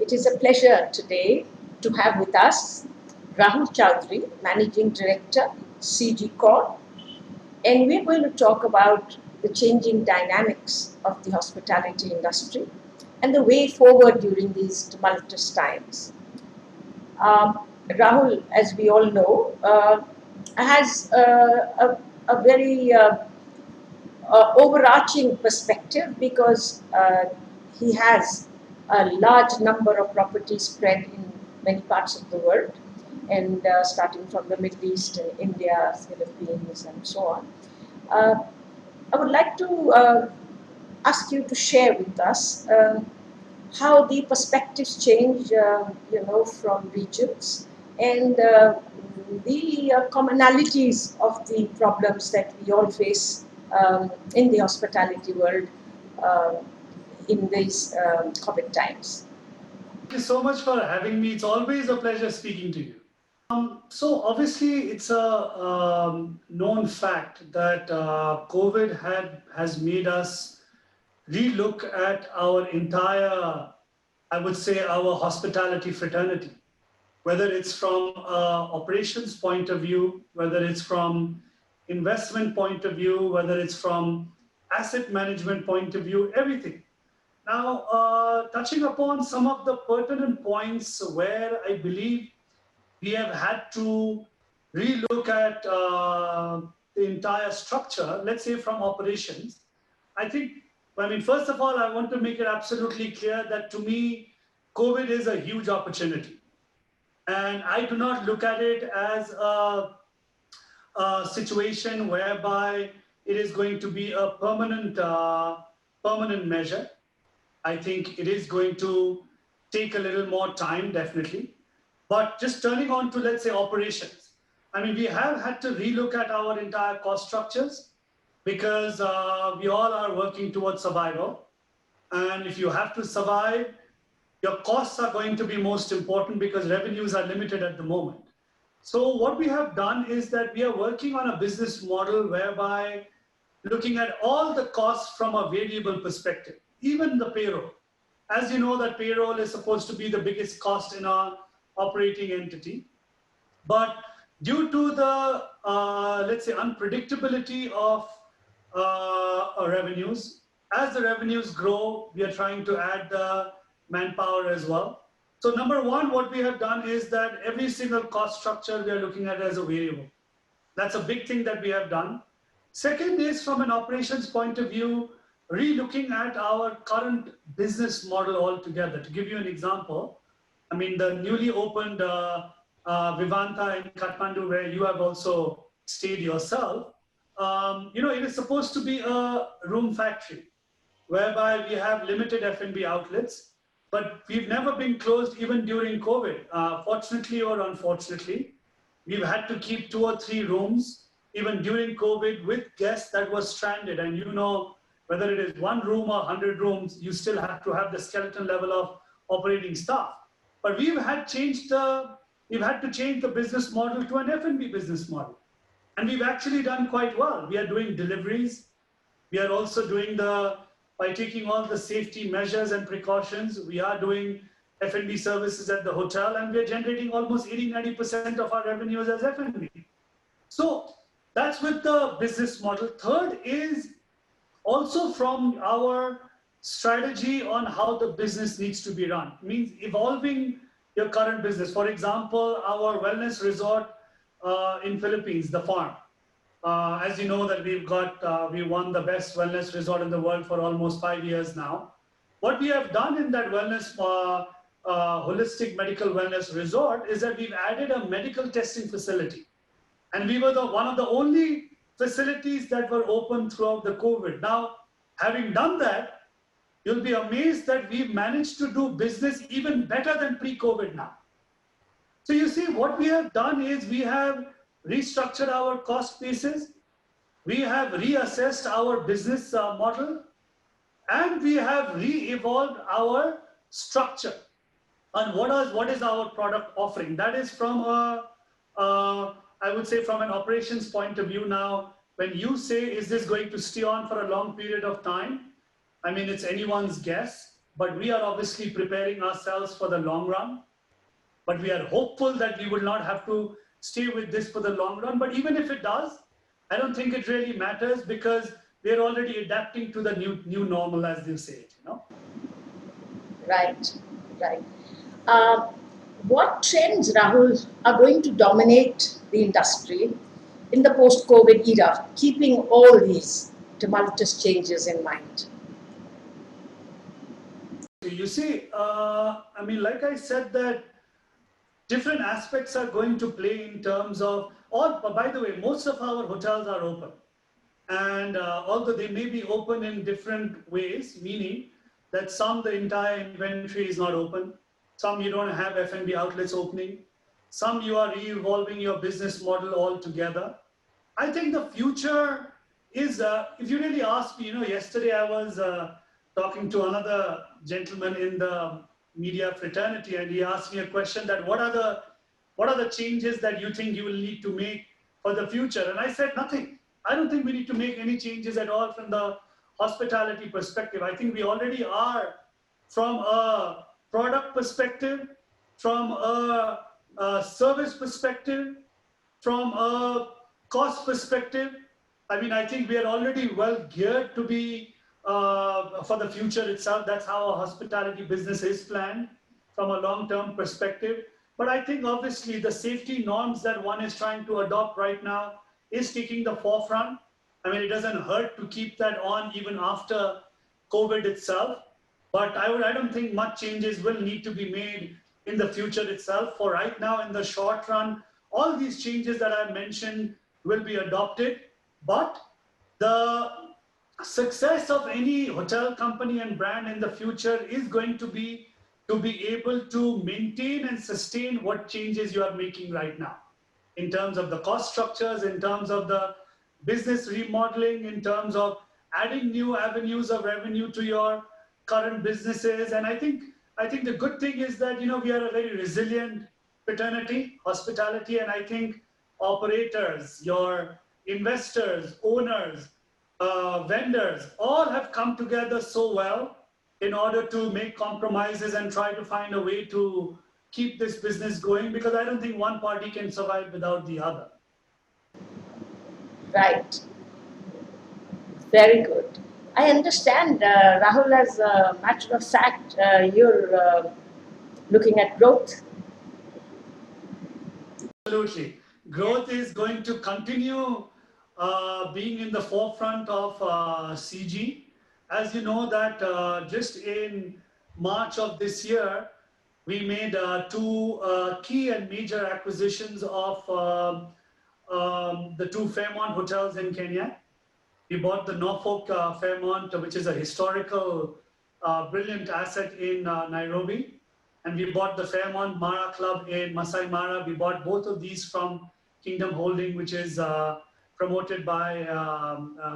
It is a pleasure today to have with us Rahul Chaudhary, Managing Director, CG Corp, and we're going to talk about the changing dynamics of the hospitality industry and the way forward during these tumultuous times. Rahul, as we all know, has a very overarching perspective because he has a large number of properties spread in many parts of the world, and starting from the Middle East, India, Philippines, and so on. Uh, I would like to ask you to share with us how the perspectives change, from regions and the commonalities of the problems that we all face in the hospitality world uh, in these COVID times. Thank you so much for having me. It's always a pleasure speaking to you. So obviously, it's a known fact that COVID has made us relook at our entire, I would say, our hospitality fraternity. Whether it's from operations point of view, whether it's from investment point of view, whether it's from asset management point of view, everything. Now, touching upon some of the pertinent points where I believe we have had to relook at the entire structure, let's say from operations. I think, I mean, first of all, I want to make it absolutely clear that to me, COVID is a huge opportunity. And I do not look at it as a situation whereby it is going to be a permanent measure. I think it is going to take a little more time, definitely. But just turning on to, let's say, operations. I mean, we have had to relook at our entire cost structures because we all are working towards survival. And if you have to survive, your costs are going to be most important because revenues are limited at the moment. So what we have done is that we are working on a business model whereby looking at all the costs from a variable perspective, even the payroll. As you know, that payroll is supposed to be the biggest cost in our operating entity. But due to the, let's say, unpredictability of revenues, as the revenues grow, we are trying to add the manpower as well. So number one, what we have done is that every single cost structure we are looking at as a variable. That's a big thing that we have done. Second is from an operations point of view, re-looking at our current business model altogether. To give you an example, I mean, the newly opened Vivanta in Kathmandu, where you have also stayed yourself, it is supposed to be a room factory, whereby we have limited F&B outlets, but we've never been closed even during COVID. Fortunately or unfortunately, we've had to keep 2 or 3 rooms even during COVID with guests that were stranded. And you know, whether it is 1 room or 100 rooms, you still have to have the skeleton level of operating staff. But we've had to change the business model to an F&B business model. And we've actually done quite well. We are doing deliveries. We are also doing by taking all the safety measures and precautions, we are doing F&B services at the hotel, and we're generating almost 80-90% of our revenues as F&B. So that's with the business model. Third is also from our strategy on how the business needs to be run. It means evolving your current business. For example, our wellness resort in Philippines, the farm. As you know that we won the best wellness resort in the world for almost 5 years now. What we have done in that wellness, holistic medical wellness resort is that we've added a medical testing facility. And we were one of the only facilities that were open throughout the COVID. Now, having done that, you'll be amazed that we've managed to do business even better than pre-COVID now. So you see, what we have done is we have restructured our cost basis, we have reassessed our business model, and we have re-evolved our structure. And what is our product offering? That is from I would say from an operations point of view now, when you say, is this going to stay on for a long period of time? I mean, it's anyone's guess. but we are obviously preparing ourselves for the long run. But we are hopeful that we will not have to stay with this for the long run. But even if it does, I don't think it really matters because we are already adapting to the new normal, as they say it, you know. Right, right. Uh, what trends, Rahul, are going to dominate the industry in the post-COVID era, keeping all these tumultuous changes in mind? You see, I mean, like I said, that different aspects are going to play in terms of, all, by the way, most of our hotels are open. And although they may be open in different ways, meaning that some the entire inventory is not open, some you don't have F&B outlets opening, some you are re-evolving your business model altogether. I think the future is, if you really ask me, you know, yesterday I was talking to another gentleman in the media fraternity, and he asked me a question that what are the changes that you think you will need to make for the future? And I said nothing. I don't think we need to make any changes at all from the hospitality perspective. I think we already are, from a product perspective, from a service perspective, from a cost perspective. I mean, I think we are already well geared to be for the future itself. That's how our hospitality business is planned from a long-term perspective. But I think obviously the safety norms that one is trying to adopt right now is taking the forefront. I mean, it doesn't hurt to keep that on even after COVID itself. But I don't think much changes will need to be made in the future itself. For right now, in the short run, all these changes that I mentioned will be adopted. But the success of any hotel company and brand in the future is going to be able to maintain and sustain what changes you are making right now in terms of the cost structures, in terms of the business remodeling, in terms of adding new avenues of revenue to your current businesses. And I think the good thing is that, you know, we are a very resilient fraternity, hospitality, and I think operators, your investors, owners, vendors, all have come together so well in order to make compromises and try to find a way to keep this business going, because I don't think one party can survive without the other. Right, very good. I understand, Rahul, as a matter of fact, you're looking at growth. Absolutely. Growth is going to continue being in the forefront of CG. As you know that just in March of this year, we made two key and major acquisitions of the two Fairmont hotels in Kenya. We bought the Norfolk Fairmont, which is a historical, brilliant asset in Nairobi. And we bought the Fairmont Mara Club in Masai Mara. We bought both of these from Kingdom Holding, which is promoted by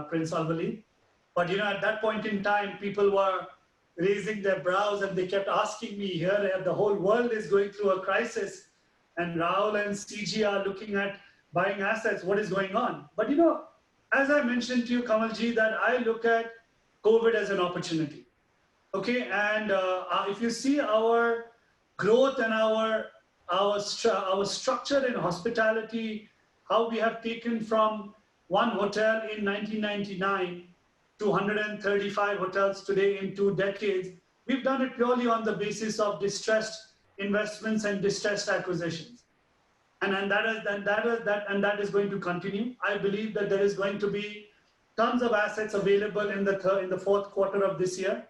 Prince Alwali. But you know, at that point in time, people were raising their brows and they kept asking me, here the whole world is going through a crisis and Rahul and CG are looking at buying assets. What is going on? But you know, as I mentioned to you, Kamalji, that I look at COVID as an opportunity. Okay, and if you see our growth and our structure in hospitality, how we have taken from one hotel in 1999 to 135 hotels today in 2 decades, we've done it purely on the basis of distressed investments and distressed acquisitions. And that is going to continue. I believe that there is going to be tons of assets available in the fourth quarter of this year,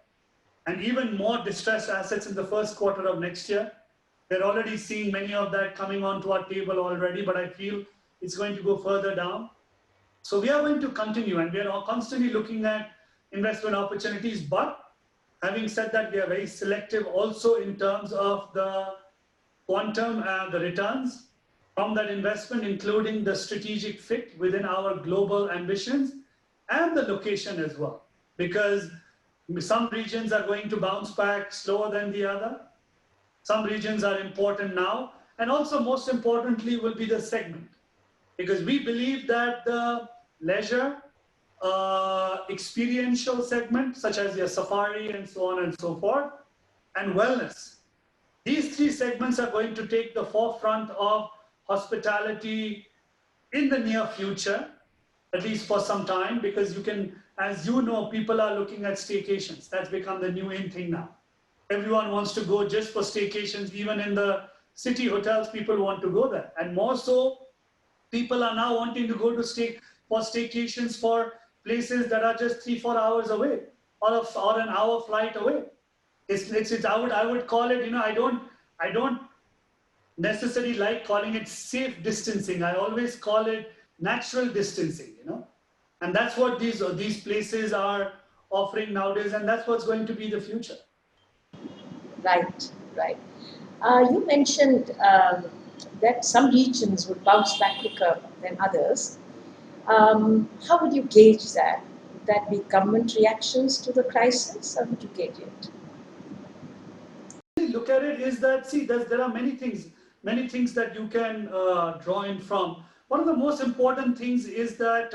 and even more distressed assets in the first quarter of next year. We're already seeing many of that coming onto our table already, but I feel it's going to go further down. So we are going to continue, and we are constantly looking at investment opportunities. But having said that, we are very selective also in terms of the quantum, the returns from that investment, including the strategic fit within our global ambitions and the location as well. Because some regions are going to bounce back slower than the other. Some regions are important now. And also, most importantly, will be the segment. Because we believe that the leisure experiential segment, such as your safari and so on and so forth, and wellness. These three segments are going to take the forefront of hospitality in the near future, at least for some time, because you can, as you know, people are looking at staycations. That's become the new in thing now. Everyone wants to go just for staycations. Even in the city hotels, people want to go there. And more so, people are now wanting to go to stay for staycations for places that are just 3-4 hours away, or an hour flight away. It's I would call it, I don't necessarily like calling it safe distancing. I always call it natural distancing. And that's what these places are offering nowadays, and that's what's going to be the future. Right, right. You mentioned that some regions would bounce back quicker than others. How would you gauge that? Would that be government reactions to the crisis? How would you gauge it? Look at it is that, see, there are many things that you can draw in from. One of the most important things is that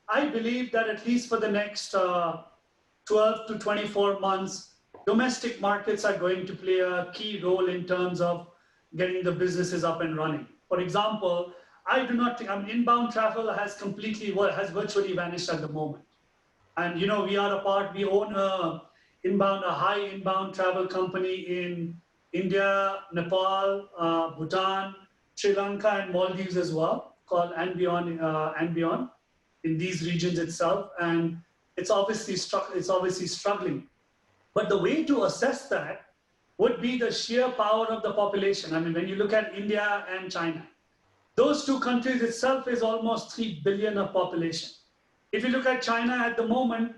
I believe that at least for the next 12 to 24 months, domestic markets are going to play a key role in terms of getting the businesses up and running. For example, I do not think, inbound travel has virtually vanished at the moment. And we own a high inbound travel company in India, Nepal, Bhutan, Sri Lanka, and Maldives as well, called and Beyond in these regions itself. And it's obviously struggling. But the way to assess that would be the sheer power of the population. I mean, when you look at India and China, those two countries itself is almost 3 billion of population. If you look at China at the moment,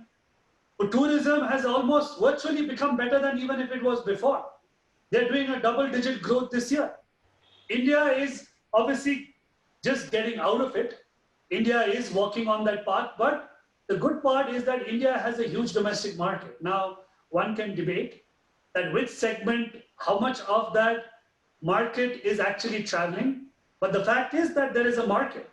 tourism has almost virtually become better than even if it was before. They're doing a double-digit growth this year. India is obviously just getting out of it. India is working on that path, but the good part is that India has a huge domestic market. Now, one can debate that which segment, how much of that market is actually traveling, but the fact is that there is a market.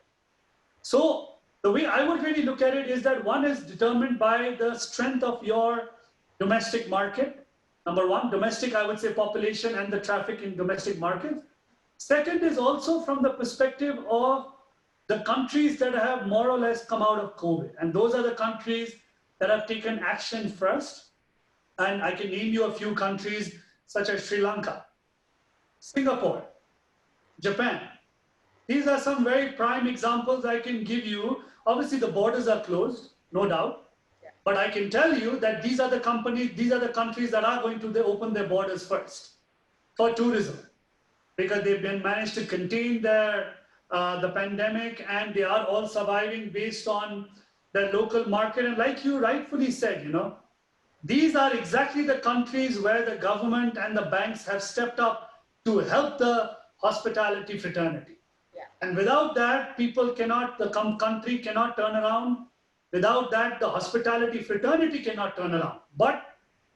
So the way I would really look at it is that one is determined by the strength of your domestic market. Number one, domestic, I would say population and the traffic in domestic markets. Second is also from the perspective of the countries that have more or less come out of COVID. And those are the countries that have taken action first. And I can name you a few countries such as Sri Lanka, Singapore, Japan. These are some very prime examples I can give you. Obviously, the borders are closed, no doubt. But I can tell you that these are the countries that are going to open their borders first for tourism, because they've been managed to contain the pandemic, and they are all surviving based on their local market. And like you rightfully said, these are exactly the countries where the government and the banks have stepped up to help the hospitality fraternity. Yeah. And without that, the country cannot turn around. Without that, the hospitality fraternity cannot turn around. But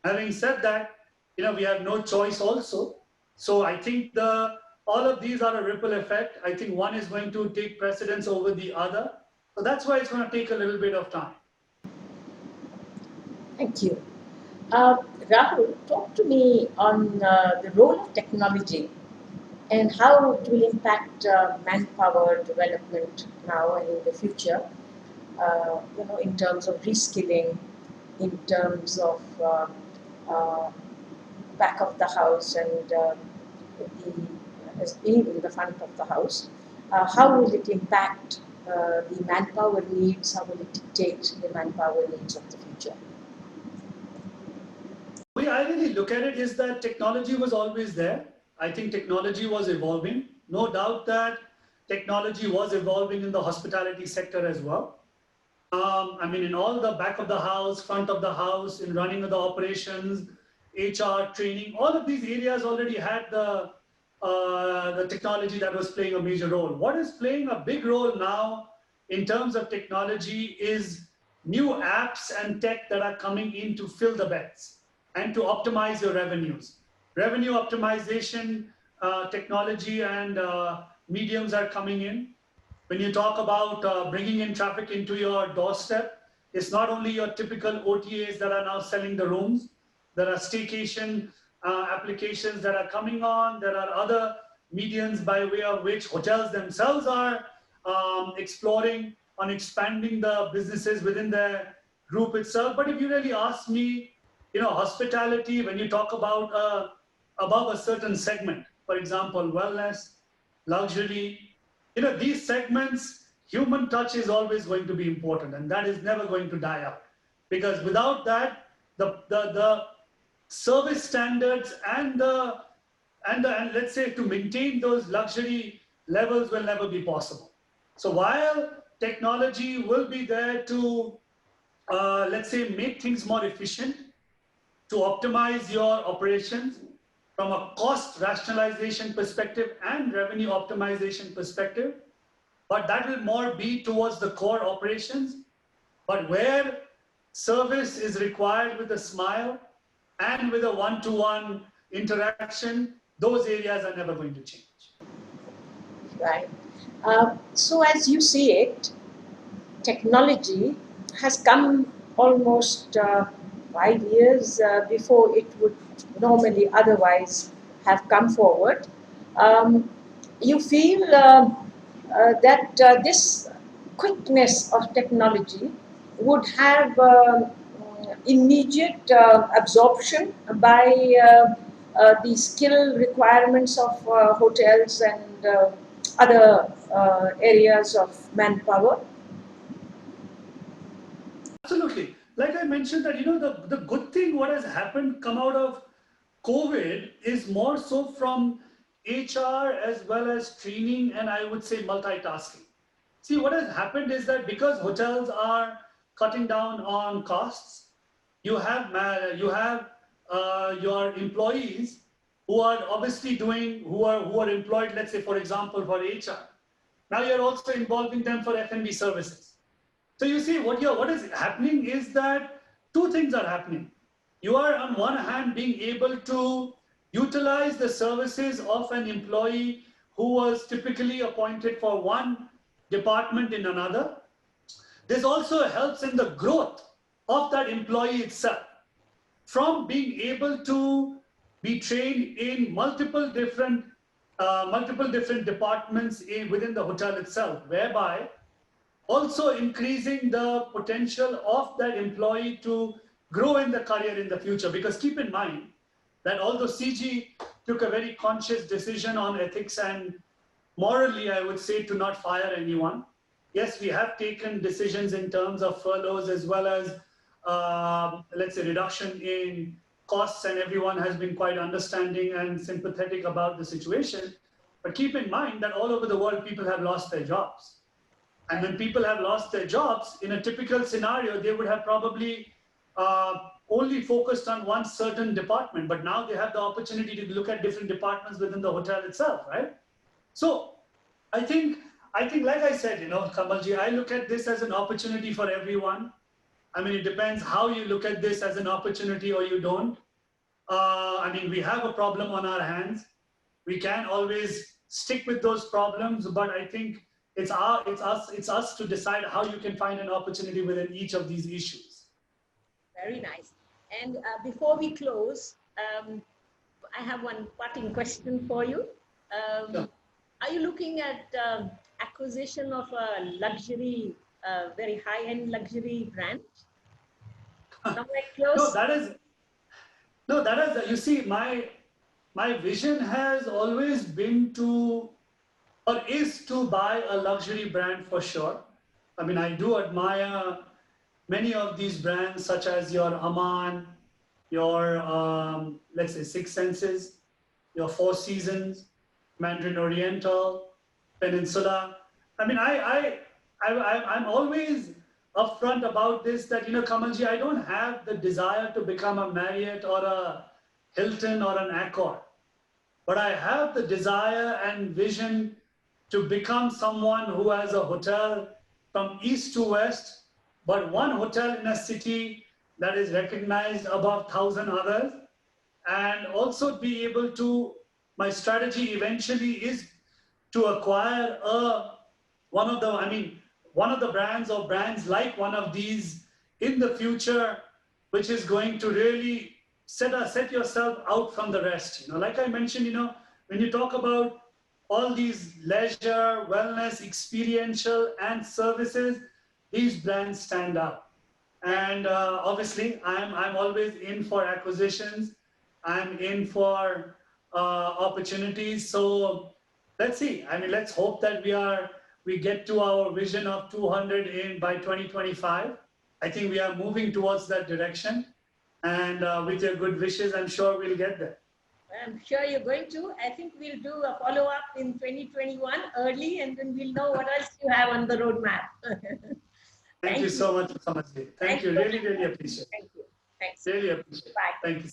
having said that, we have no choice also. So I think all of these are a ripple effect. I think one is going to take precedence over the other. So that's why it's going to take a little bit of time. Thank you. Rahul, talk to me on the role of technology and how it will impact manpower development now and in the future. In terms of reskilling, in terms of uh, back of the house and as being in the front of the house. How will it impact the manpower needs? How will it dictate the manpower needs of the future? The way I really look at it is that technology was always there. I think technology was evolving. No doubt that technology was evolving in the hospitality sector as well. In all the back of the house, front of the house, in running of the operations, HR, training, all of these areas already had the technology that was playing a major role. What is playing a big role now in terms of technology is new apps and tech that are coming in to fill the beds and to optimize your revenues. Revenue optimization technology and mediums are coming in. When you talk about bringing in traffic into your doorstep, It's not only your typical OTAs that are now selling the rooms. There are staycation applications that are coming on. There are other mediums by way of which hotels themselves are exploring on expanding the businesses within their group itself. But if you really ask me, hospitality, when you talk about above a certain segment, for example, wellness, luxury, these segments, human touch is always going to be important, and that is never going to die out. Because without that, the service standards and let's say to maintain those luxury levels will never be possible. So while technology will be there to let's say make things more efficient, to optimize your operations from a cost rationalization perspective and revenue optimization perspective, but that will more be towards the core operations. But where service is required with a smile and with a one-to-one interaction, those areas are never going to change. Right. So as you see it, technology has come almost 5 years before it would normally otherwise have come forward. Um, you feel that this quickness of technology would have immediate absorption by the skill requirements of hotels and other areas of manpower. Absolutely. Like I mentioned that, the good thing what has happened come out of COVID is more so from HR as well as training and I would say multitasking. See, what has happened is that because hotels are cutting down on costs, you have your employees who are obviously who are employed, let's say, for example, for HR. Now you're also involving them for F&B services. So you see, what is happening is that two things are happening. You are on one hand being able to utilize the services of an employee who was typically appointed for one department in another. This also helps in the growth of that employee itself from being able to be trained in multiple different departments within the hotel itself, whereby also increasing the potential of that employee to grow in the career in the future. Because keep in mind that although CG took a very conscious decision on ethics and morally, I would say, to not fire anyone, yes, we have taken decisions in terms of furloughs as well as, let's say, reduction in costs, and everyone has been quite understanding and sympathetic about the situation. But keep in mind that all over the world, people have lost their jobs. And when people have lost their jobs, in a typical scenario, they would have probably only focused on one certain department, but now they have the opportunity to look at different departments within the hotel itself, right? So I think, like I said, Kamalji, I look at this as an opportunity for everyone. I mean, it depends how you look at this as an opportunity or you don't. I mean, we have a problem on our hands. We can always stick with those problems, but I think it's us to decide how you can find an opportunity within each of these issues. Very nice. And before we close, I have one parting question for you. Sure. Are you looking at acquisition of a luxury, very high-end luxury brand? Somewhere No, close? that is, you see, my vision has always been to, or is to buy a luxury brand for sure. I mean, I do admire many of these brands, such as your Aman, your, let's say, Six Senses, your Four Seasons, Mandarin Oriental, Peninsula. I mean, I'm always upfront about this that, Kamalji, I don't have the desire to become a Marriott or a Hilton or an Accor, but I have the desire and vision to become someone who has a hotel from east to west, but one hotel in a city that is recognized above 1,000 others, and also be able to, my strategy eventually is to acquire one of the brands or brands like one of these in the future, which is going to really set yourself out from the rest. Like I mentioned, when you talk about all these leisure, wellness, experiential, and services, these brands stand out. And obviously, I'm always in for acquisitions. I'm in for opportunities. So let's see. I mean, let's hope that we get to our vision of 200 by 2025. I think we are moving towards that direction. And with your good wishes, I'm sure we'll get there. I'm sure you're going to. I think we'll do a follow-up in 2021 early, and then we'll know what else you have on the roadmap. Thank you so much, Samadji. Thank you. Really, really appreciate it. Thank you. Thanks. Really appreciate it. Bye. Thank you.